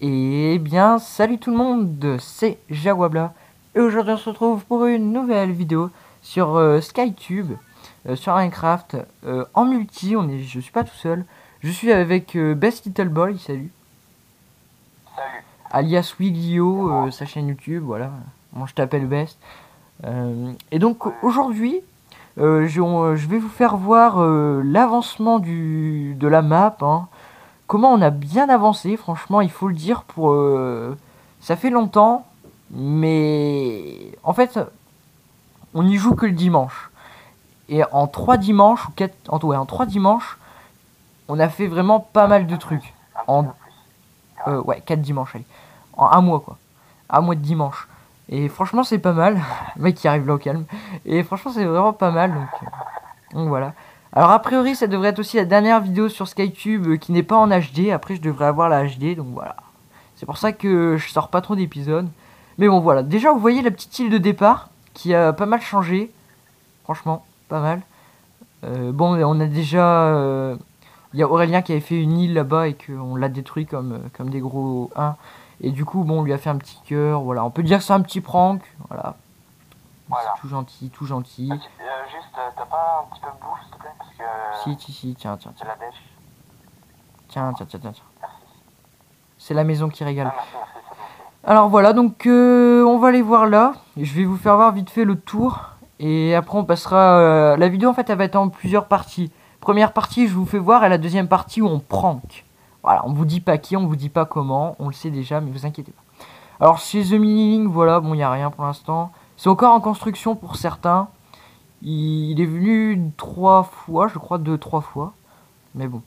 Et bien, salut tout le monde, c'est Jawabla. Et aujourd'hui on se retrouve pour une nouvelle vidéo sur SkyTube, sur Minecraft, en multi. Je suis pas tout seul, je suis avec Best Little Boy, salut. Salut. Alias Wiglio, sa chaîne YouTube, voilà. Moi je t'appelle Best. Et donc aujourd'hui, je vais vous faire voir l'avancement de la map, hein. Comment on a bien avancé, franchement, il faut le dire. Ça fait longtemps, mais en fait, on n'y joue que le dimanche. Et en 3 dimanches, ou 4, en 3 dimanches, on a fait vraiment pas mal de trucs. Un petit En, peu plus. ouais, 4 dimanches, allez. En un mois, quoi. Un mois de dimanche. Et franchement, c'est pas mal. Le mec qui arrive là au calme. Et franchement, c'est vraiment pas mal, donc voilà. Alors a priori ça devrait être aussi la dernière vidéo sur SkyTube qui n'est pas en HD. Après je devrais avoir la HD, donc voilà. C'est pour ça que je sors pas trop d'épisodes. Mais bon voilà, déjà vous voyez la petite île de départ qui a pas mal changé. Franchement, pas mal. Bon on a déjà... Il y a Aurélien qui avait fait une île là-bas et qu'on l'a détruit comme des gros 1. Et du coup bon on lui a fait un petit cœur. Voilà, on peut dire que c'est un petit prank. Voilà. Voilà. C'est tout gentil, tout gentil. Juste, t'as pas un petit peu de bouffe, s'il te plaît? Parce que Si, tiens, c'est la dèche. tiens. Merci. C'est la maison qui régale. Ah, merci, c'est bon. Alors voilà, donc on va aller voir là. Je vais vous faire voir vite fait le tour. Et après on passera... la vidéo en fait elle va être en plusieurs parties. Première partie je vous fais voir et la deuxième partie où on prank. Voilà, on vous dit pas qui, on vous dit pas comment. On le sait déjà mais vous inquiétez pas. Alors chez The Mini voilà, bon il n'y a rien pour l'instant. C'est encore en construction pour certains. Il est venu 3 fois, je crois 2-3 fois. Mais bon,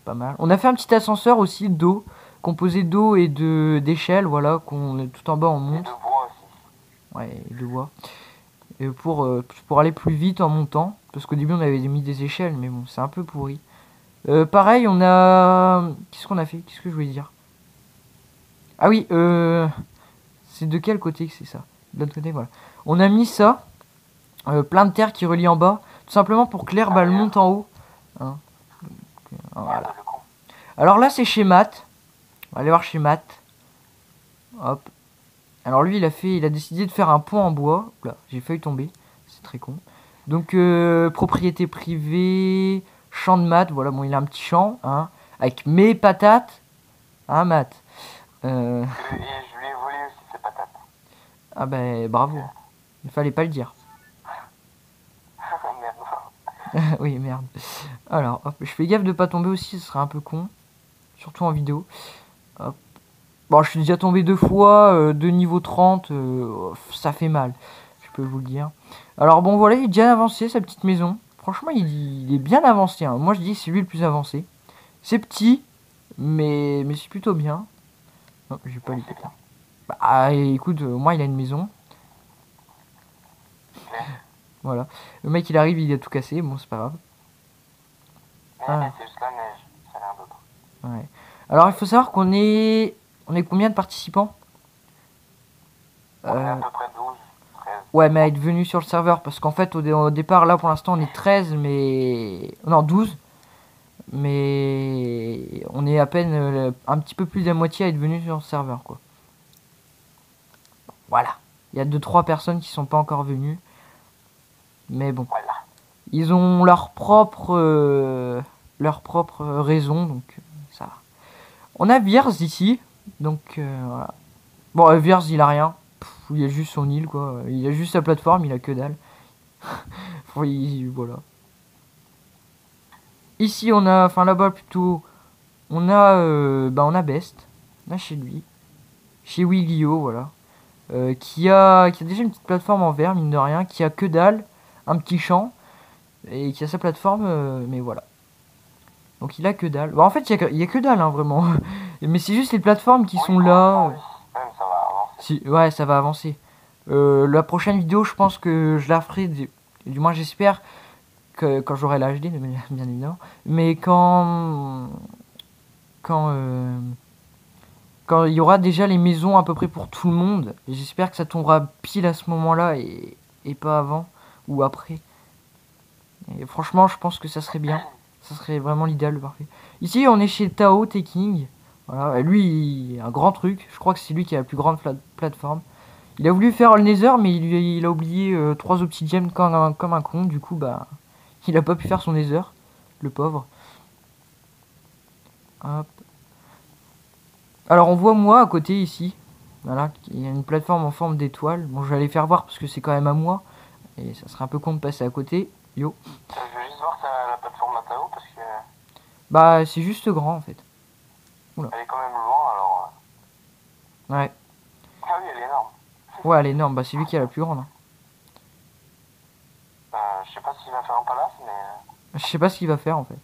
pas mal. On a fait un petit ascenseur aussi d'eau, composé d'eau et d'échelles, voilà, qu'on est tout en bas on Et de monte. bois aussi. Ouais, de bois. Et pour aller plus vite en montant, parce qu'au début on avait mis des échelles, mais bon, c'est un peu pourri. Pareil, on a... Qu'est-ce qu'on a fait? Qu'est-ce que je voulais dire? Ah oui, c'est de quel côté que c'est ça? De l'autre côté, voilà. On a mis ça, plein de terre qui relie en bas, tout simplement pour que l'herbe elle monte en haut. Hein. Voilà. Merde, le con. Alors là c'est chez Matt. On va aller voir chez Matt. Hop. Alors lui il a décidé de faire un pont en bois. Oula, j'ai failli tomber. C'est très con. Donc propriété privée, champ de Matt. Voilà, bon il a un petit champ, hein, avec mes patates. Hein Matt. Euh, Et je lui ai volé aussi ses patates. ah ben bravo. Il fallait pas le dire. Merde. Oui merde. Alors hop, je fais gaffe de pas tomber aussi, ce serait un peu con. Surtout en vidéo. Hop. Bon, je suis déjà tombé 2 fois, de niveau 30, ça fait mal, je peux vous le dire. Alors bon, voilà, il est bien avancé, sa petite maison. Franchement, il est bien avancé, hein. Moi, je dis que c'est lui le plus avancé. C'est petit, mais c'est plutôt bien. Non, j'ai pas Mais les c'est péter. bien. Bah, écoute, au moins, il a une maison. Mais, Voilà. Le mec, il arrive, il a tout cassé. Bon, c'est pas grave. Ah, c'est juste la neige. C'est rien d'autre. ouais. Alors, il faut savoir On est combien de participants? On est à Euh, peu près 12, 13. Ouais, mais à être venu sur le serveur, parce qu'en fait, au départ, là, pour l'instant, on est 13, mais... Non, 12, mais on est à peine un petit peu plus de la moitié à être venu sur le serveur, quoi. Voilà. Il y a 2-3 personnes qui sont pas encore venues, mais bon. Voilà. Ils ont leur propre raison, donc ça va. On a Viers ici, donc voilà. Bon, Viers, il a rien. Il a juste son île, quoi. Il a juste sa plateforme, il a que dalle. Voilà. Ici, on a, enfin là-bas plutôt, on a Best, là chez lui, chez Wiglio, voilà, qui a déjà une petite plateforme en verre, mine de rien, qui a que dalle, un petit champ, et qui a sa plateforme, mais voilà. Donc il a que dalle. Bah, en fait, il y a que dalle, hein, vraiment. Mais c'est juste les plateformes qui sont là. Même ça va avancer. Ouais, ça va avancer. La prochaine vidéo, je pense que je la ferai, du moins j'espère, que quand j'aurai la HD, bien évidemment. Mais quand, euh, quand il y aura déjà les maisons à peu près pour tout le monde, j'espère que ça tombera pile à ce moment-là et pas avant ou après. Et franchement, je pense que ça serait bien. Ça serait vraiment l'idéal, le parfait. Ici, on est chez Tao Taking. Voilà, et lui, un grand truc. Je crois que c'est lui qui a la plus grande plateforme. Il a voulu faire le Nether, mais il a oublié 3 obsidiennes comme un con. Du coup, bah, il a pas pu faire son Nether, le pauvre. Hop. Alors, on voit moi à côté ici. Voilà, il y a une plateforme en forme d'étoile. Bon, je vais aller faire voir parce que c'est quand même à moi. Et ça serait un peu con de passer à côté. Yo. Je veux juste voir la plateforme là-haut parce que Bah, c'est juste grand en fait. elle est quand même loin alors. Ouais. Ah oui, elle est énorme. Ouais, elle est énorme. Bah, c'est lui qui a la plus grande. Hein. Je sais pas s'il va faire un palace, mais. Je sais pas ce qu'il va faire en fait.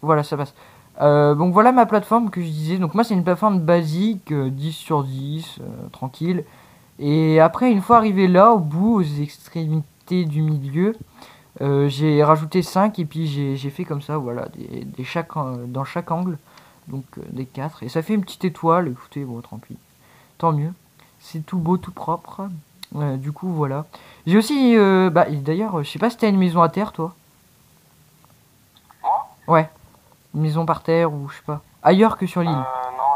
Voilà, ça passe. Donc voilà ma plateforme que je disais. Donc moi c'est une plateforme basique, 10 sur 10, tranquille. Et après une fois arrivé là, au bout, aux extrémités du milieu, j'ai rajouté 5 et puis j'ai fait comme ça, voilà, dans chaque angle. Donc des 4. Et ça fait une petite étoile, écoutez, bon tranquille. Tant mieux. C'est tout beau, tout propre. Du coup voilà. J'ai aussi, bah d'ailleurs, je sais pas si t'as une maison à terre toi. Moi Ouais. Une maison par terre ou je sais pas. Ailleurs que sur l'île. Non,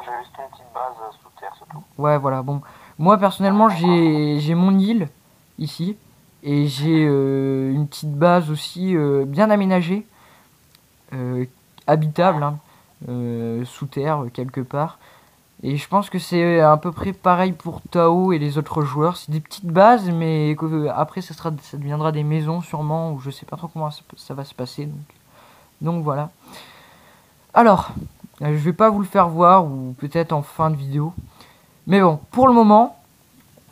j'ai juste une petite base sous terre, c'est tout. Ouais, voilà, bon. Moi, personnellement, j'ai mon île, ici. Et j'ai une petite base aussi bien aménagée. Habitable, hein, sous terre, quelque part. Et je pense que c'est à peu près pareil pour Tao et les autres joueurs. C'est des petites bases, mais après, ça deviendra des maisons, sûrement. Ou je sais pas trop comment ça va se passer. Donc voilà. Alors, je vais pas vous le faire voir, ou peut-être en fin de vidéo. Mais bon, pour le moment,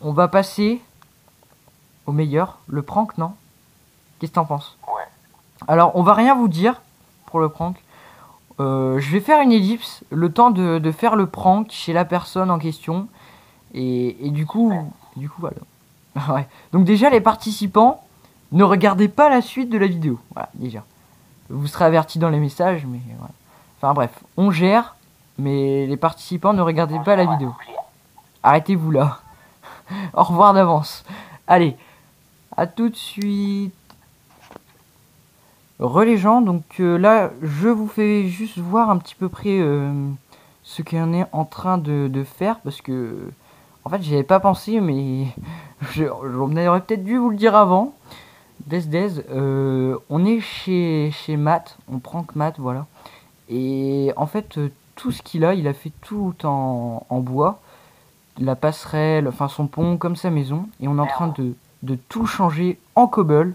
on va passer au meilleur, le prank, non? Qu'est-ce que t'en penses? Ouais. Alors, on va rien vous dire pour le prank. Je vais faire une ellipse, le temps de faire le prank chez la personne en question. Et du coup, voilà. Ouais. Donc déjà, les participants, ne regardez pas la suite de la vidéo. Voilà, déjà. Vous serez avertis dans les messages, mais voilà. Enfin bref, on gère, mais les participants, ne regardez pas la vidéo. Arrêtez-vous là. Au revoir d'avance. Allez, à tout de suite. Les gens, donc là, je vous fais juste voir un petit peu près ce qu'on est en train de faire, parce que, en fait, j'y avais pas pensé, mais on aurait peut-être dû vous le dire avant. On est chez Matt, on prank Matt, voilà. Et en fait, tout ce qu'il a, il a fait tout en bois. La passerelle, enfin son pont, comme sa maison. Et on est en train de tout changer en cobble.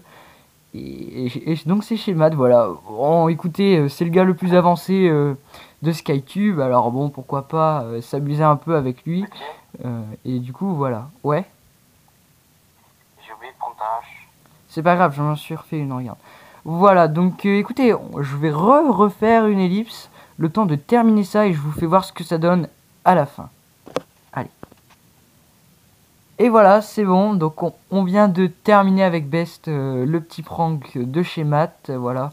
Et donc c'est chez Matt, voilà. Bon, écoutez, c'est le gars le plus avancé de SkyTube. Alors bon, pourquoi pas s'amuser un peu avec lui. Et du coup, voilà. Ouais. J'ai oublié de prendre ta hache. C'est pas grave, j'en suis refait une, regarde. Voilà, donc écoutez, je vais refaire une ellipse. Le temps de terminer ça et je vous fais voir ce que ça donne à la fin. Allez. Et voilà, c'est bon. Donc on vient de terminer avec Best le petit prank de chez Matt. Voilà.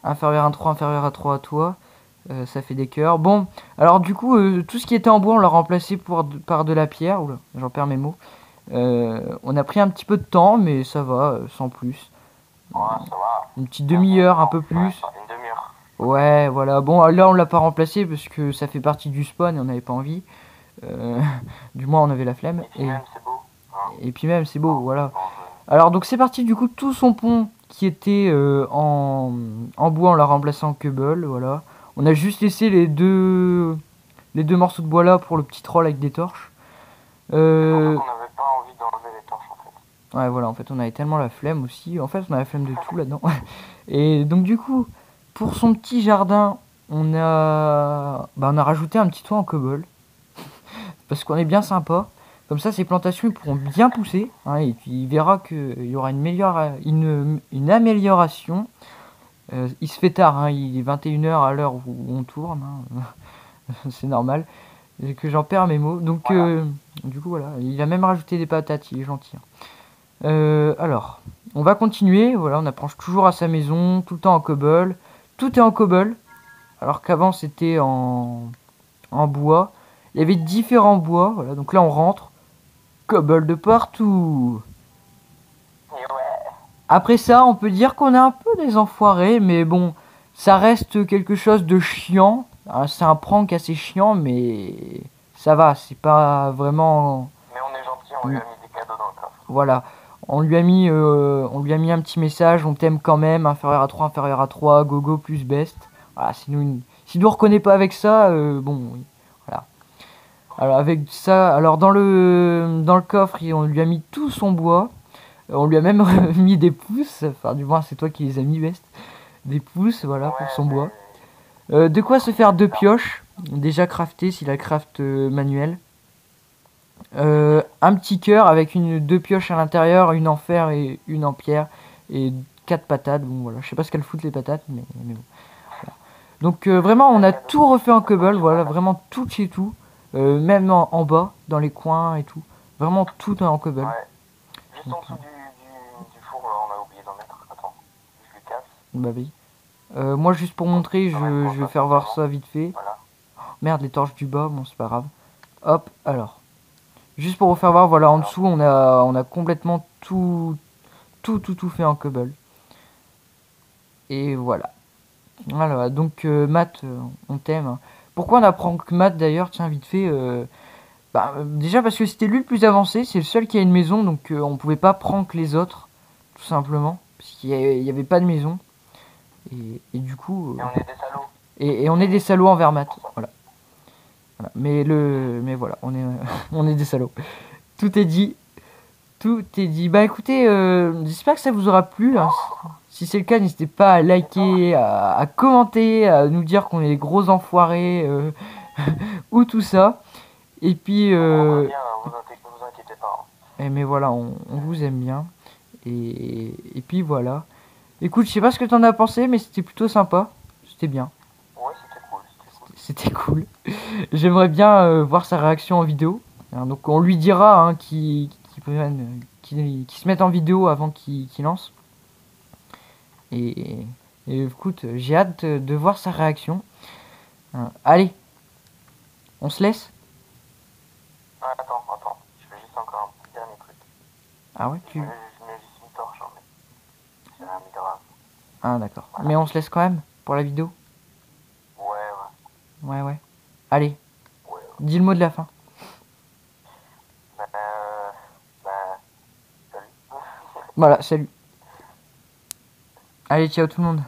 Inférieur à 3, inférieur à 3 à toi. Ça fait des cœurs. Bon, alors du coup, tout ce qui était en bois, on l'a remplacé par de la pierre. Oula, j'en perds mes mots. On a pris un petit peu de temps, mais ça va, sans plus. Ouais, ça va. Une petite demi-heure, un peu plus. Ouais, une demi-heure. Ouais, voilà. Bon, là, on l'a pas remplacé parce que ça fait partie du spawn et on n'avait pas envie. Du moins, on avait la flemme. Et puis même, c'est beau. Hein. Et puis même, c'est beau, voilà. Alors, donc c'est parti. Du coup, tout son pont qui était en bois, on l'a remplacé en cobble, voilà. On a juste laissé les deux morceaux de bois là pour le petit troll avec des torches. On n'avait pas envie d'enlever les torches en fait. Ouais, voilà, en fait, on avait tellement la flemme aussi. En fait, on a la flemme de tout là-dedans. Et donc, du coup, pour son petit jardin, on a rajouté un petit toit en cobble. Parce qu'on est bien sympa. Comme ça, ces plantations ils pourront bien pousser. Hein, et puis, il verra qu'il y aura une amélioration. Il se fait tard, hein, il est 21h à l'heure où on tourne. Hein. C'est normal. Et que j'en perds mes mots. Donc, Voilà. du coup, voilà. Il a même rajouté des patates, il est gentil. Hein. Alors, on va continuer. Voilà, on approche toujours à sa maison, tout le temps en cobble. Tout est en cobble. Alors qu'avant, c'était en bois. Il y avait différents bois. Voilà, donc là, on rentre. Cobble de partout. Et ouais. Après ça, on peut dire qu'on est un peu des enfoirés, mais bon, Ça reste quelque chose de chiant. C'est un prank assez chiant, mais ça va, c'est pas vraiment... Mais on est gentil, on lui a mis des cadeaux dans le coffre. Voilà. On lui a mis un petit message, on t'aime quand même, inférieur à 3, gogo plus best. Voilà, si nous reconnaît pas avec ça, bon, oui, voilà. Alors avec ça, alors dans le coffre, on lui a mis tout son bois. On lui a même mis des pouces, enfin du moins c'est toi qui les as mis best. Des pouces, voilà, pour son bois. De quoi se faire deux pioches, déjà crafté s'il a craft manuel. Un petit cœur avec deux pioches à l'intérieur, une en fer et une en pierre, et 4 patates. Bon voilà, je sais pas ce qu'elles foutent les patates, mais bon. Voilà. Donc vraiment, on a tout refait en cobble, voilà, vraiment tout chez tout, même en bas, dans les coins et tout. Vraiment tout en cobble. Ouais. Juste en dessous du four, on a oublié d'en mettre. Attends, je lui casse. Bah oui. Moi, juste pour montrer, je vais faire voir ça vite fait. Voilà. Merde, les torches du bas, bon, c'est pas grave. Hop, alors. Juste pour vous faire voir, voilà, en dessous, on a complètement tout fait en cobble. Et voilà. Voilà, donc Matt, on t'aime. Hein. Pourquoi on apprend que Matt d'ailleurs, tiens, vite fait. Déjà parce que c'était lui le plus avancé, c'est le seul qui a une maison, donc on pouvait pas prank les autres, tout simplement. Parce qu'il y avait pas de maison. Et du coup. Et on est des salauds. Et on est des salauds envers Matt. Voilà. Voilà. Mais voilà, on est, on est des salauds. Tout est dit. Tout est dit. Bah écoutez, j'espère que ça vous aura plu. Hein. Si c'est le cas, n'hésitez pas à liker, à commenter, à nous dire qu'on est des gros enfoirés ou tout ça. Et puis, On va bien, vous inquiétez pas. mais voilà, on vous aime bien. Et puis voilà. Écoute, je sais pas ce que t'en as pensé, mais c'était plutôt sympa. C'était bien. Ouais, c'était cool. C'était cool. J'aimerais bien voir sa réaction en vidéo. Hein, donc on lui dira hein, qu'il se mette en vidéo avant qu'il lance. Et écoute, j'ai hâte de voir sa réaction. Hein, allez, on se laisse. Ah, attends. Je fais juste encore un petit dernier truc. Ah ouais, Je mets juste une torche, mais c'est rien de grave. Ah d'accord. Mais on se laisse quand même pour la vidéo. Ouais. Ouais. Allez, Ouais. dis le mot de la fin. Salut. Voilà, salut. Allez, ciao tout le monde.